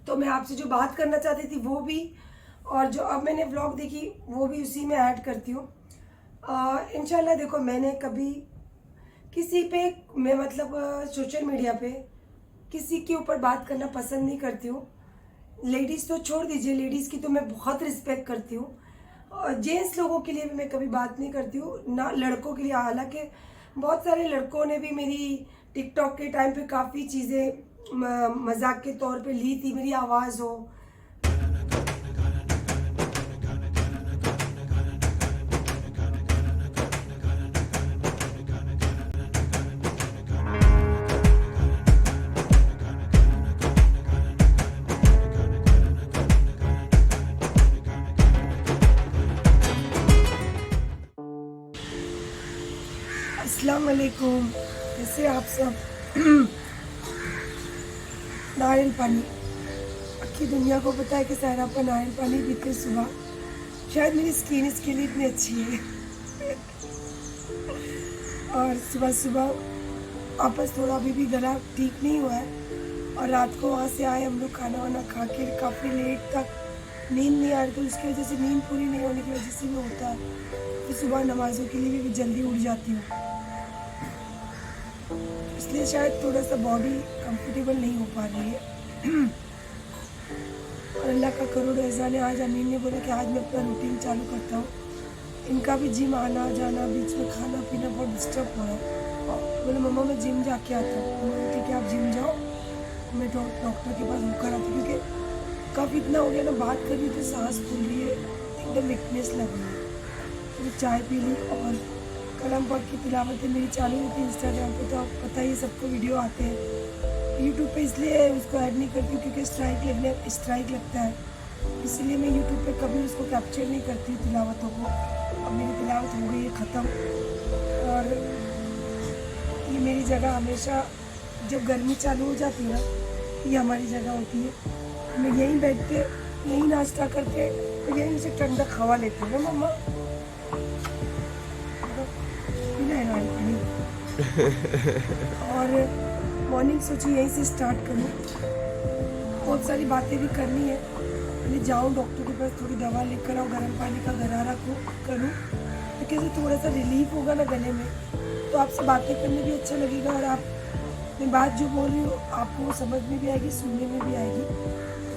तो मैं आपसे जो बात करना चाहती थी वो भी, और जो अब मैंने व्लॉग देखी वो भी उसी में ऐड करती हूँ। इंशाल्लाह देखो, मैंने कभी किसी पे, मैं मतलब सोशल मीडिया पे किसी के ऊपर बात करना पसंद नहीं करती हूँ। लेडीज़ तो छोड़ दीजिए, लेडीज़ की तो मैं बहुत रिस्पेक्ट करती हूँ, और जेंट्स लोगों के लिए भी मैं कभी बात नहीं करती हूँ, ना लड़कों के लिए। हालांकि बहुत सारे लड़कों ने भी मेरी टिकटॉक के टाइम पे काफ़ी चीज़ें मजाक के तौर पे ली थी, मेरी आवाज़ हो। अस्सलाम वालेकुम, कैसे आप सब? नारियल पानी, बाकी दुनिया को पता है कि सहरा पर नारियल पानी पीते सुबह। शायद मेरी स्किन इसके लिए इतनी अच्छी है। और सुबह सुबह वापस थोड़ा अभी भी गला ठीक नहीं हुआ है, और रात को वहाँ से आए हम लोग, खाना वाना खा के काफ़ी लेट तक नींद नहीं आ रही, तो उसकी वजह से नींद पूरी नहीं होने की वजह से भी होता है। फिर सुबह नमाज़ों के लिए भी जल्दी उठ जाती हूँ, इसलिए शायद थोड़ा सा बॉडी कंफर्टेबल नहीं हो पा रही है। और अल्लाह का करोड़ एहसान है, आज अमीन ने बोला कि आज मैं अपना रूटीन चालू करता हूँ। इनका भी जिम आना जाना, बीच में खाना पीना बहुत डिस्टर्ब हो रहा है। बोले मम्मा मैं जिम जाके आता हूँ। मैंने ठीक है आप जिम जाओ, मैं डॉक्टर के पास होकर आती हूँ, क्योंकि काफ़ी इतना हो गया ना, बात कर रही थी सांस फूल रही है, एकदम वीकनेस लग रही है। तो चाय पी ली, और कलम पाक की तिलावतें मेरी चालू होती है इंस्टाग्राम पे, तो आपको पता ही सबको वीडियो आते हैं। यूट्यूब पे इसलिए उसको ऐड नहीं करती हूँ क्योंकि स्ट्राइक लगता है, इसलिए मैं यूट्यूब पे कभी उसको कैप्चर नहीं करती हूँ तिलावतों को। अब मेरी तिलावत हो गई है ख़त्म, और ये मेरी जगह हमेशा जब गर्मी चालू हो जाती है ना, ये हमारी जगह होती है। मैं यहीं बैठ के यहीं नाश्ता करके यहीं से ठंडा हवा लेती हूँ ना मम्मा। और मॉर्निंग सोची यहीं से स्टार्ट करूँ, बहुत सारी बातें भी करनी है। पहले जाऊँ डॉक्टर के पास, थोड़ी दवा लेकर आऊँ, गर्म पानी का गरारा करूँ, तो कैसे थोड़ा सा रिलीफ होगा ना गले में, तो आपसे बातें करने भी अच्छा लगेगा, और आप मैं बात जो बोल रही हूँ आपको समझ में भी आएगी, सुनने में भी आएगी।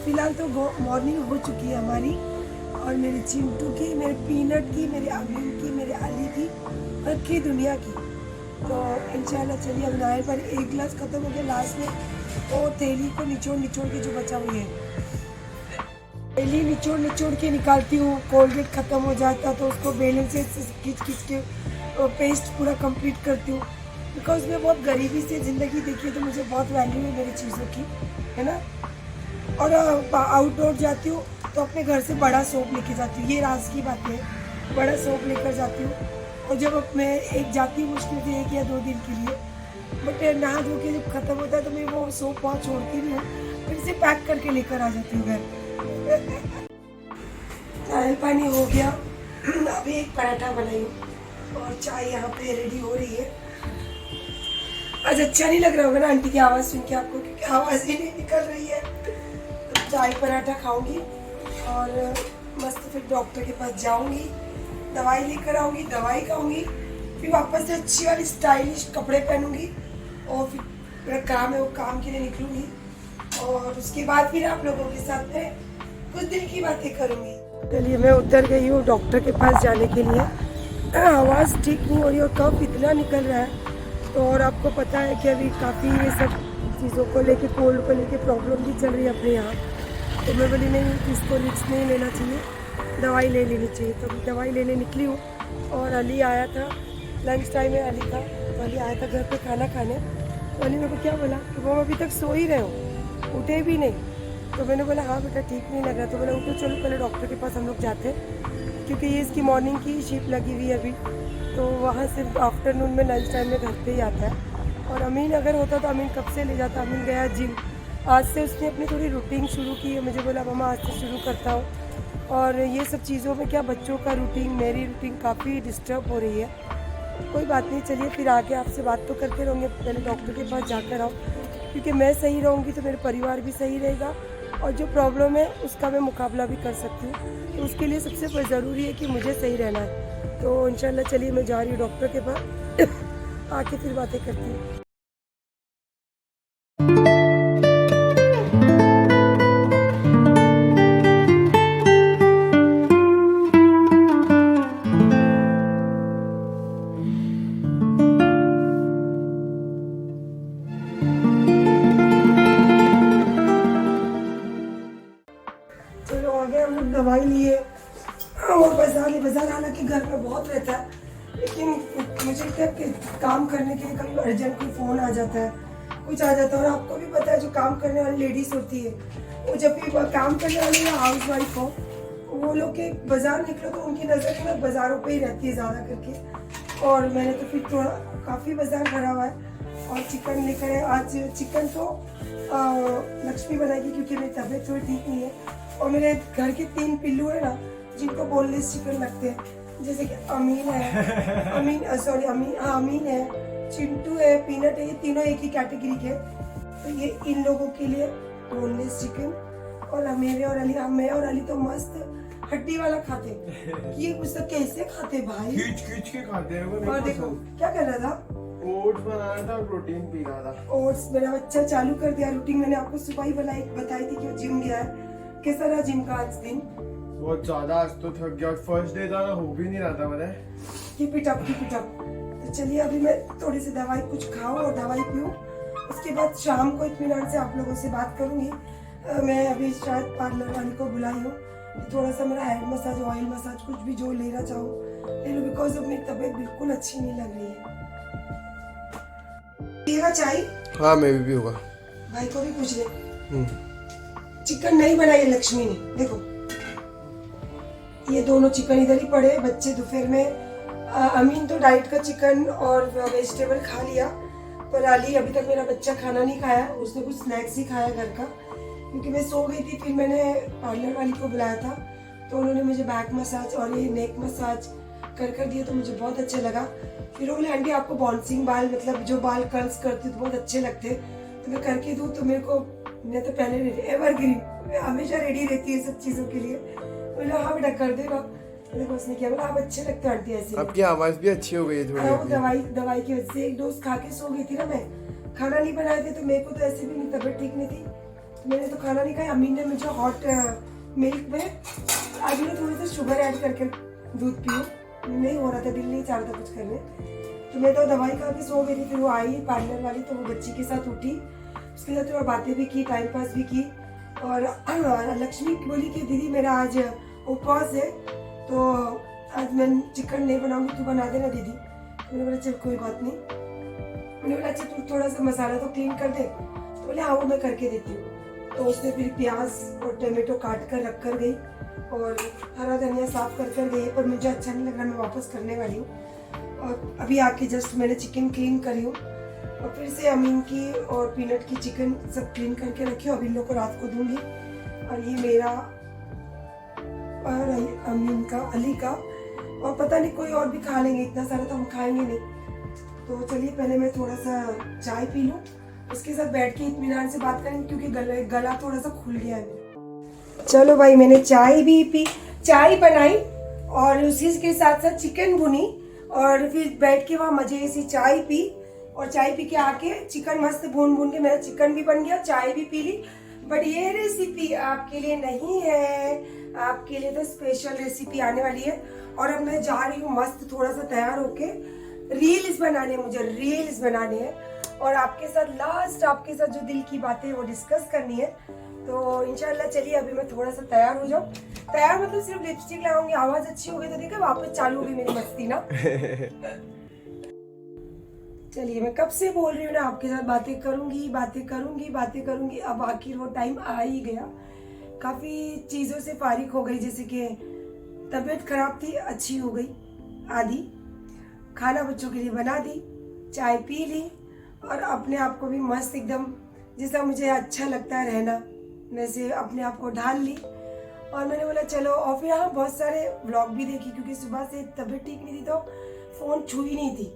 फिलहाल तो मॉर्निंग हो चुकी है हमारी, और मेरे चिंटू की, मेरे पीनट की, मेरे अमीन की, मेरे अली की, और की दुनिया की। तो इंशाल्लाह चलिए, अब नारियल पानी एक गिलास ख़त्म हो गया, लास्ट में वो थैली को निचोड़ के जो बचा हुई है, थैली निचोड़ के निकालती हूँ। कोलगेट ख़त्म हो जाता तो उसको बेलन से खींच के पेस्ट पूरा कंप्लीट करती हूँ, बिकॉज मैं बहुत गरीबी से ज़िंदगी देखी है, तो मुझे बहुत वैल्यू है मेरी चीज़ों की, है ना। और आउटडोर जाती हूँ तो अपने घर से बड़ा सोप लेके जाती हूँ, ये राज की बात है, बड़ा सोप लेकर जाती हूँ। और जब मैं एक जाती हूँ मुश्किल से 1 या 2 दिन के लिए, बट नहा धो के जब ख़त्म होता है तो मैं वो सोप वहाँ छोड़ती नहीं हूँ, फिर से पैक करके लेकर आ जाती हूँ घर। नारियल पानी हो गया, अभी एक पराठा बनाई हूँ, और चाय यहाँ पे रेडी हो रही है। आज अच्छा नहीं लग रहा होगा ना आंटी की आवाज़ सुन के आपको, क्योंकि आवाज़ ही नहीं निकल रही है। तो चाय पराठा खाऊंगी, और मस्त फिर डॉक्टर के पास जाऊंगी, दवाई लेकर आऊंगी, दवाई खाऊंगी, फिर वापस से अच्छी वाली स्टाइलिश कपड़े पहनूंगी, और फिर मेरा काम है वो काम के लिए निकलूंगी, और उसके बाद फिर आप लोगों के साथ में कुछ दिल की बातें करूंगी। चलिए मैं उतर गई हूँ डॉक्टर के पास जाने के लिए। आवाज़ ठीक नहीं हो रही, और कफ इतना निकल रहा है, तो और आपको पता है कि अभी काफ़ी ये सब चीज़ों को लेके, कोल्ड को लेके प्रॉब्लम भी चल रही है अपने यहाँ। तो मैं बोली नहीं, इसको रिस्क नहीं लेना चाहिए, दवाई ले लेनी चाहिए। तो दवाई लेने निकली हूँ, और अली आया था, लंच टाइम में अली का, तो अली आया था घर पे खाना खाने। तो अली मेरे को क्या बोला कि वो अभी तक सो ही रहे हो, उठे भी नहीं। तो मैंने बोला हाँ बेटा ठीक नहीं लग रहा। तो बोला उठो चलो पहले डॉक्टर के पास हम लोग जाते हैं, क्योंकि ये इसकी मॉर्निंग की शिफ्ट लगी हुई है अभी, तो वहाँ सिर्फ आफ्टरनून में लंच टाइम में घर पे ही आता है। और अमीन अगर होता तो अमीन कब से ले जाता। अमीन गया जिम, आज से उसने अपनी थोड़ी रूटीन शुरू की है। मुझे बोला मम्मा आज से शुरू करता हूँ, और ये सब चीज़ों में क्या बच्चों का रूटीन, मेरी रूटीन काफ़ी डिस्टर्ब हो रही है। कोई बात नहीं, चलिए फिर आके आपसे बात तो करते रहेंगे, पहले डॉक्टर के पास जाकर आओ, क्योंकि मैं सही रहूँगी तो मेरे परिवार भी सही रहेगा, और जो प्रॉब्लम है उसका मैं मुकाबला भी कर सकती हूँ। तो उसके लिए सबसे ज़रूरी है कि मुझे सही रहना है। तो इंशाल्लाह चलिए मैं जा रही हूँ डॉक्टर के पास आके फिर बातें करती हूँ। चलो आगे हम लोग दवाई लिए और बाजार हालांकि घर में बहुत रहता है, लेकिन मुझे क्या कि काम करने के लिए कभी अर्जेंट कोई फ़ोन आ जाता है, कुछ आ जाता है। और आपको भी पता है जो काम करने वाली लेडीज़ होती है, वो जब भी काम करने वाली या हाउस वाइफ हो, वो लोग के बाज़ार निकलो तो उनकी नज़र ना बाज़ारों पे ही रहती है ज़्यादा करके। और मैंने तो फिर थोड़ा काफ़ी बाज़ार भरा हुआ है और चिकन लेकर है। आज चिकन तो लक्ष्मी बनाएगी क्योंकि मेरी तबीयत थोड़ी ठीक नहीं है। और मेरे घर के 3 पिल्लू है ना जिनको बोनलेस चिकन लगते हैं, जैसे कि अमीन है, अमीन है, चिंटू है, पीनट है, ये तीनों एक ही कैटेगरी के। तो ये इन लोगों के लिए बोनलेस चिकन। और मैं और अली तो मस्त हड्डी वाला खाते कि ये कुछ तो कैसे खाते भाई, खींच के खाते हैं वो। और देखो क्या कर रहा था, ओट्स बना रहा था, प्रोटीन पी रहा था। ओट्स मेरा बच्चा चालू कर दिया रूटीन। मैंने आपको सुबह ही बताई थी कि वो जिम गया है। कैसा रहा जिम का आज दिन? बहुत ज्यादा, आज तो थक गया। फर्स्ट डे था ना, हो भी नहीं रहा था मैंने। Keep it up. तो चलिए अभी मैं थोड़ी सी दवाई कुछ खाऊं और दवाई पीऊं, उसके बाद शाम को इत्मीनान से आप लोगों से बात करूंगी। मैं अभी शायद पार्लर वाली को बुलाई हूँ, थोड़ा सा मेरा हेड मसाज, ऑयल मसाज कुछ भी जो लेना चाहूँ ले लो, बिकॉज अब मेरी तबीयत बिल्कुल अच्छी नहीं लग रही है। पिएगा चाय? हाँ मैं भी होगा। भाई को भी पूछ ले। चिकन नहीं बनाई है लक्ष्मी ने, देखो ये दोनों चिकन इधर ही पड़े। बच्चे दोपहर में अमीन तो डाइट का चिकन और वेजिटेबल खा लिया, पर अली अभी तक मेरा बच्चा खाना नहीं खाया, उसने कुछ स्नैक्स ही खाया घर का, क्योंकि मैं सो गई थी। फिर मैंने पार्लर वाली को बुलाया था तो उन्होंने मुझे बैक मसाज और ये नेक मसाज कर दिया, तो मुझे बहुत अच्छा लगा। फिर बोले आंटी आपको बाउंसिंग बाल, मतलब जो बाल कर्ल्स करती तो बहुत अच्छे लगते, तो मैं करके दूँ। तो मेरे को, मैं तो पहले एवरग्रीन, हमेशा रेडी रहती है सब चीज़ों के लिए। बोला हाँ बेटा कर देगा। देखो उसने क्या बोला, आप अच्छे लगते हो आंटी ऐसे। आपकी आवाज भी अच्छी हो गई है थोड़ी। वो दवाई की वजह से 1 डोज खा के सो गई थी ना मैं, खाना नहीं बनाए थे, तो मेरे को तो ऐसे भी नहीं, तबीयत ठीक नहीं थी, तो मैंने तो खाना नहीं खाया। अम्मी ने मुझे हॉट मिल्क में आज मैं थोड़ा सा शुगर ऐड करके दूध पियो, नहीं हो रहा था, दिल नहीं चाह रहा था कुछ करने, तो मैं तो दवाई खा के सो गई थी। फिर वो आई पार्लर वाली, तो वो बच्ची के साथ उठी, उसके साथ थोड़ा बातें भी की, टाइम पास भी की। और लक्ष्मी बोली कि दीदी मेरा आज उपवास है, तो आज मैं चिकन नहीं बनाऊंगी, तू बना देना दीदी। मैंने बोला चल कोई बात नहीं। मैंने बोला अच्छा तू थोड़ा सा मसाला तो क्लीन कर दे, तो बोले हाँ वो मैं करके देती हूँ। तो उसने फिर प्याज और टमाटो काट कर रख कर गई और हरा धनिया साफ कर गई, पर मुझे अच्छा नहीं लग रहा, मैं वापस करने वाली हूँ। और अभी आके जस्ट मैंने चिकन क्लीन करी हूँ और फिर से अमीन की और पीनट की चिकन सब क्लीन करके रखी हूँ, अब इन लोग को रात को दूंगी। और ये मेरा और अमीन का, अली का, और पता नहीं कोई और भी खा लेंगे, इतना सारा तो हम खाएंगे नहीं। तो चलिए पहले मैं थोड़ा सा चाय पी लूँ, उसके साथ बैठ के इत्मीनान से बात करेंगे, क्योंकि गला थोड़ा सा खुल गया है। चलो भाई मैंने चाय भी पी, चाय बनाई और उसी के साथ साथ चिकन भुनी, और फिर बैठ के वहाँ मजे से चाय पी, और चाय पी के आके चिकन मस्त भून के मेरा चिकन भी बन गया, चाय भी पी ली। बट ये रेसिपी आपके लिए नहीं है, आपके लिए तो स्पेशल रेसिपी आने वाली है। और अब मैं जा रही हूँ मस्त थोड़ा सा तैयार होके, रील्स बनाने हैं, मुझे रील्स बनाने हैं और आपके साथ लास्ट आपके साथ जो दिल की बातें वो डिस्कस करनी है। तो इंशाल्लाह चलिए अभी मैं थोड़ा सा तैयार हो जाऊँ, तैयार मतलब सिर्फ लिपस्टिक लगाऊंगी, आवाज अच्छी हो गई तो देखा वापस चालू हो गई मेरी मस्ती ना। चलिए मैं कब से बोल रही हूँ ना आपके साथ बातें करूंगी, अब आखिर वो टाइम आ ही गया। काफी चीजों से फारिग हो गई, जैसे कि तबीयत खराब थी, अच्छी हो गई आधी, खाना बच्चों के लिए बना दी, चाय पी ली और अपने आप को भी मस्त एकदम जैसा मुझे अच्छा लगता है रहना वैसे अपने आप को ढाल ली। और मैंने बोला चलो, और फिर हाँ बहुत सारे व्लॉग भी देखी, क्योंकि सुबह से तबीयत ठीक नहीं थी तो फ़ोन छुई नहीं थी।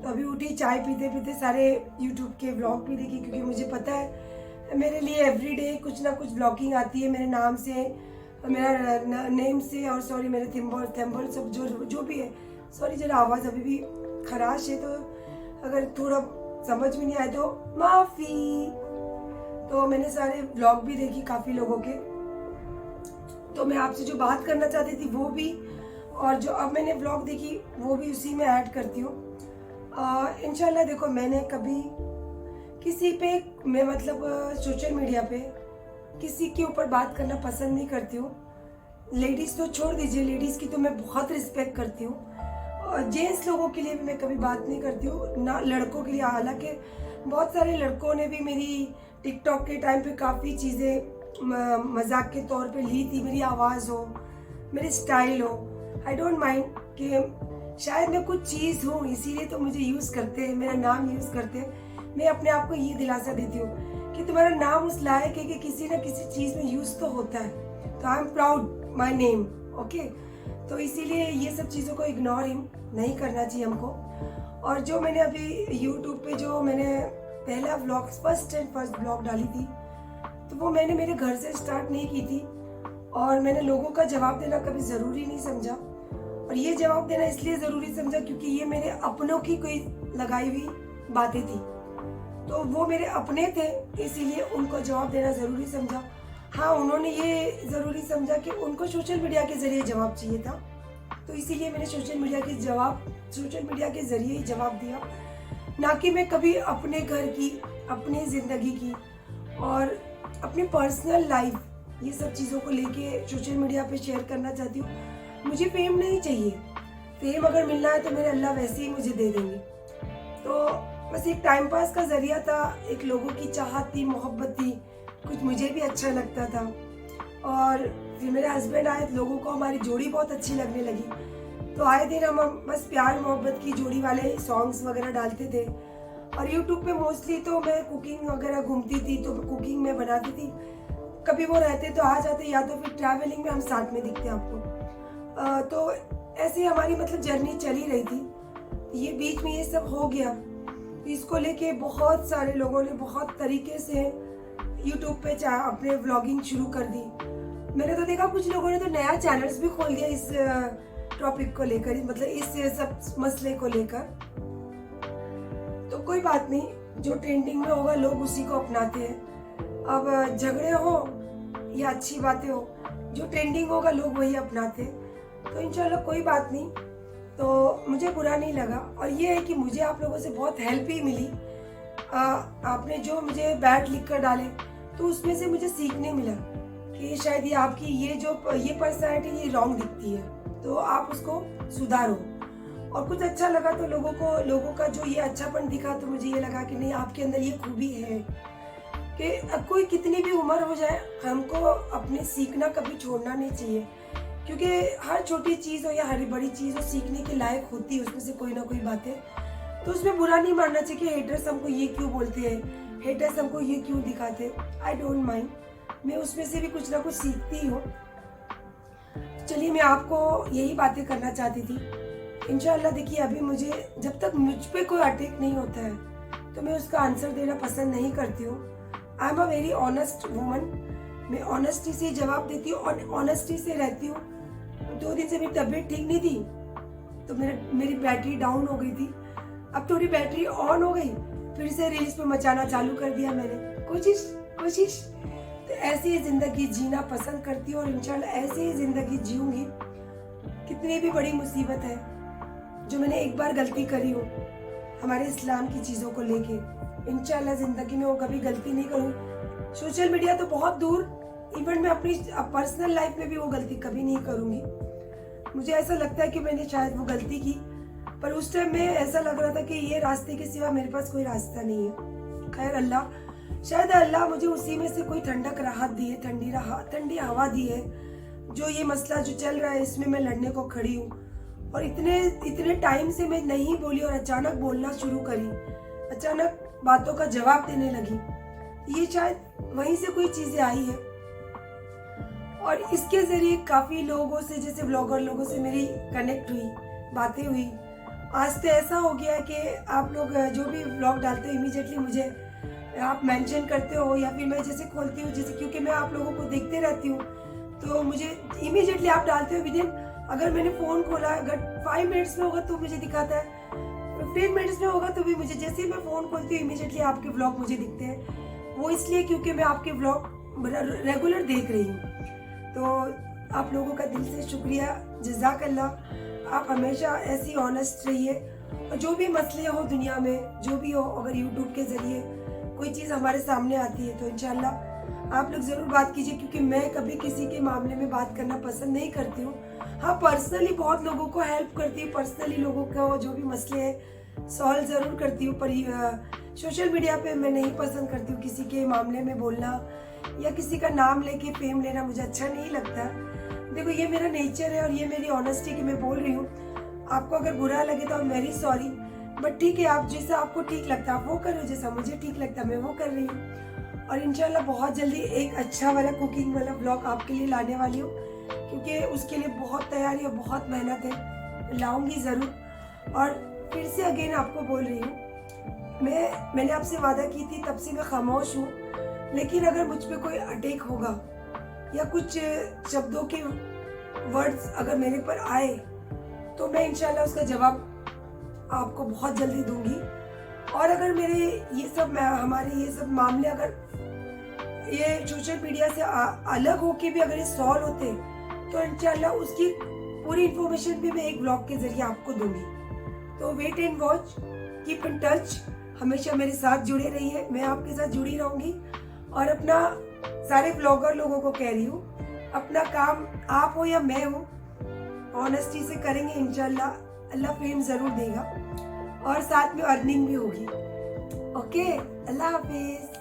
तो अभी उठी, चाय पीते पीते सारे यूट्यूब के व्लॉग भी देखी, क्योंकि मुझे पता है मेरे लिए एवरीडे कुछ ना कुछ ब्लॉगिंग आती है मेरे नाम से, मेरा नेम से, और सॉरी मेरे थंबनेल सब जो भी है। सॉरी जरा आवाज़ अभी भी खराश है, तो अगर थोड़ा समझ में नहीं आए तो माफ़ी। तो मैंने सारे ब्लॉग भी देखी काफ़ी लोगों के, तो मैं आपसे जो बात करना चाहती थी वो भी, और जो अब मैंने ब्लॉग देखी वो भी उसी में ऐड करती हूँ। इंशाल्लाह देखो, मैंने कभी किसी पे, मैं मतलब सोशल मीडिया पे किसी के ऊपर बात करना पसंद नहीं करती हूँ। लेडीज़ तो छोड़ दीजिए, लेडीज़ की तो मैं बहुत रिस्पेक्ट करती हूँ, और जेंट्स लोगों के लिए भी मैं कभी बात नहीं करती हूँ, ना लड़कों के लिए। हालांकि बहुत सारे लड़कों ने भी मेरी टिकटॉक के टाइम पे काफ़ी चीज़ें मजाक के तौर पे ली थी, मेरी आवाज़ हो, मेरी स्टाइल हो। आई डोंट माइंड कि शायद मैं कुछ चीज़ हूँ इसीलिए तो मुझे यूज़ करते हैं, मेरा नाम यूज़ करते हैं। मैं अपने आप को ये दिलासा देती हूँ कि तुम्हारा नाम उस लायक है कि किसी न किसी चीज़ में यूज़ तो होता है, तो I am proud my name, okay. तो इसीलिए ये सब चीज़ों को इग्नोर ही नहीं करना चाहिए हमको। और जो मैंने अभी यूट्यूब पे जो मैंने पहला व्लॉग, फर्स्ट ब्लॉग डाली थी, तो वो मैंने मेरे घर से स्टार्ट नहीं की थी, और मैंने लोगों का जवाब देना कभी ज़रूरी नहीं समझा। और ये जवाब देना इसलिए ज़रूरी समझा क्योंकि ये मेरे अपनों की कोई लगाई हुई बातें थी, तो वो मेरे अपने थे, इसीलिए उनको जवाब देना ज़रूरी समझा। हाँ, उन्होंने ये ज़रूरी समझा कि उनको सोशल मीडिया के ज़रिए जवाब चाहिए था, तो इसीलिए मैंने सोशल मीडिया के ज़रिए ही जवाब दिया, ना कि मैं कभी अपने घर की, अपनी ज़िंदगी की और अपनी पर्सनल लाइफ, ये सब चीज़ों को लेके सोशल मीडिया पे शेयर करना चाहती हूँ। मुझे फेम नहीं चाहिए, फेम अगर मिलना है तो मेरे अल्लाह वैसे ही मुझे दे देंगे। तो बस एक टाइम पास का ज़रिया था, एक लोगों की चाहत थी, मोहब्बत थी, कुछ मुझे भी अच्छा लगता था। और फिर मेरे हस्बैंड आए, लोगों को हमारी जोड़ी बहुत अच्छी लगने लगी, तो आए दिन हम बस प्यार मोहब्बत की जोड़ी वाले सॉन्ग्स वगैरह डालते थे। और यूट्यूब पे मोस्टली तो मैं कुकिंग वगैरह घूमती थी, तो कुकिंग में बनाती थी, कभी वो रहते तो आ जाते, या तो फिर ट्रैवलिंग में हम साथ में दिखते आपको। तो ऐसे हमारी मतलब जर्नी चली रही थी। ये बीच में ये सब हो गया, इसको लेके बहुत सारे लोगों ने बहुत तरीके से यूट्यूब पे अपने व्लॉगिंग शुरू कर दी। मैंने तो देखा कुछ लोगों ने तो नया चैनल्स भी खोल दिया इस टॉपिक को लेकर, मतलब इस सब मसले को लेकर। तो कोई बात नहीं, जो ट्रेंडिंग में होगा लोग उसी को अपनाते हैं। अब झगड़े हो या अच्छी बातें हो, जो ट्रेंडिंग होगा लोग वही अपनाते हैं। तो इंशाल्लाह कोई बात नहीं, तो मुझे बुरा नहीं लगा। और ये है कि मुझे आप लोगों से बहुत हेल्प ही मिली। आपने जो मुझे बैड लिख कर डाले, तो उसमें से मुझे सीखने मिला कि शायद ये आपकी ये पर्सनैलिटी ये रॉन्ग दिखती है, तो आप उसको सुधारो। और कुछ अच्छा लगा तो लोगों का जो ये अच्छापन दिखा, तो मुझे ये लगा कि नहीं, आपके अंदर ये खूबी है कि कोई कितनी भी उम्र हो जाए, हमको अपने सीखना कभी छोड़ना नहीं चाहिए, क्योंकि हर छोटी चीज़ हो या हर बड़ी चीज़ हो सीखने के लायक होती है, उसमें से कोई ना कोई बातें। तो उसमें बुरा नहीं मानना चाहिए कि हेटर्स हमको ये क्यों बोलते हैं, हेटर्स हमको ये क्यों दिखाते हैं। आई डोंट माइंड, मैं उसमें से भी कुछ ना कुछ सीखती हूँ। चलिए, मैं आपको यही बातें करना चाहती थी। इंशाल्लाह देखिए, अभी मुझे जब तक मुझ पे कोई अटैक नहीं होता है तो मैं उसका आंसर देना पसंद नहीं करती हूँ। I am a very honest woman, मैं ऑनेस्टी से जवाब देती हूँ और ऑनेस्टी से रहती हूँ। 2 दिन से मेरी तबीयत ठीक नहीं थी, तो मेरी बैटरी डाउन हो गई थी। अब थोड़ी बैटरी ऑन हो गई, फिर से रील्स पे मचाना चालू कर दिया मैंने। कोशिश तो ऐसी ही ज़िंदगी जीना पसंद करती हूँ, और इंशाल्लाह ऐसी ही ज़िंदगी जीऊँगी। कितनी भी बड़ी मुसीबत है, जो मैंने एक बार गलती करी हो हमारे इस्लाम की चीज़ों को लेके, इंशाल्लाह ज़िंदगी में वो कभी गलती नहीं करूँ। सोशल मीडिया तो बहुत दूर, इवन मैं अपनी पर्सनल लाइफ में भी वो गलती कभी नहीं करूँगी। मुझे ऐसा लगता है कि मैंने शायद वो गलती की, पर उस टाइम में ऐसा लग रहा था कि ये रास्ते के सिवा मेरे पास कोई रास्ता नहीं है। खैर, शायद अल्लाह मुझे उसी में से कोई ठंडक राहत दी है, ठंडी हवा दी है। जो ये मसला जो चल रहा है, इसमें मैं लड़ने को खड़ी हूँ। और इतने टाइम से मैं नहीं बोली, और अचानक बोलना शुरू करी, अचानक बातों का जवाब देने लगी। ये शायद वहीं से कोई चीज़ें आई है, और इसके ज़रिए काफ़ी लोगों से, जैसे ब्लॉगर लोगों से मेरी कनेक्ट हुई, बातें हुई। आज तो ऐसा हो गया है कि आप लोग जो भी व्लॉग डालते हो, इमीडिएटली मुझे आप मेंशन करते हो या फिर मैं जैसे खोलती हूँ, जैसे क्योंकि मैं आप लोगों को देखते रहती हूँ तो मुझे इमीडिएटली आप डालते हो विदिन, अगर मैंने फ़ोन खोला अगर 5 मिनट्स में होगा तो मुझे दिखाता है, 15 मिनट्स में होगा तो भी मुझे, जैसे ही मैं फ़ोन खोलती हूँ इमीडिएटली आपके व्लॉग मुझे दिखते हैं। वो इसलिए क्योंकि मैं आपके व्लॉग रेगुलर देख रही हूँ। तो आप लोगों का दिल से शुक्रिया, जज़ाकल्लाह। आप हमेशा ऐसी ऑनेस्ट रहिए और जो भी मसले हो दुनिया में, जो भी हो, अगर यूट्यूब के ज़रिए कोई चीज़ हमारे सामने आती है तो इंशाल्लाह आप लोग ज़रूर बात कीजिए, क्योंकि मैं कभी किसी के मामले में बात करना पसंद नहीं करती हूँ। हाँ, पर्सनली बहुत लोगों को हेल्प करती हूँ, पर्सनली लोगों को जो भी मसले हैं सॉल्व ज़रूर करती हूँ, पर सोशल मीडिया पे मैं नहीं पसंद करती हूँ किसी के मामले में बोलना या किसी का नाम लेके फेम लेना, मुझे अच्छा नहीं लगता। देखो ये मेरा नेचर है और ये मेरी ऑनेस्टी की मैं बोल रही हूँ। आपको अगर बुरा लगे तो वेरी सॉरी, बट ठीक है, आप जैसा आपको ठीक लगता है आप वो करो, जैसा मुझे ठीक लगता है मैं वो कर रही हूँ। और इंशाल्लाह बहुत जल्दी एक अच्छा वाला कुकिंग वाला ब्लॉग आपके लिए लाने वाली हूँ, क्योंकि उसके लिए बहुत तैयारी और बहुत मेहनत है, लाऊंगी ज़रूर। और फिर से अगेन आपको बोल रही हूँ, मैंने आपसे वादा की थी, तब से मैं खामोश हूँ, लेकिन अगर मुझ पे कोई अटैक होगा या कुछ शब्दों के वर्ड्स अगर मेरे पर आए तो मैं इंशाल्लाह उसका जवाब आपको बहुत जल्दी दूंगी। और अगर मेरे हमारे ये सब मामले अगर ये सोशल मीडिया से अलग होके भी अगर ये सॉल्व होते तो इंशाल्लाह उसकी पूरी इन्फॉर्मेशन भी मैं एक ब्लॉग के जरिए आपको दूंगी। तो wait and watch, keep in touch, हमेशा मेरे साथ जुड़े रहिए, मैं आपके साथ जुड़ी रहूंगी। और अपना सारे ब्लॉगर लोगों को कह रही हूँ, अपना काम आप हो या मैं हो ऑनेस्टी से करेंगे, इंशाल्लाह अल्लाह फेम ज़रूर देगा और साथ में अर्निंग भी होगी। ओके, अल्लाह हाफिज़।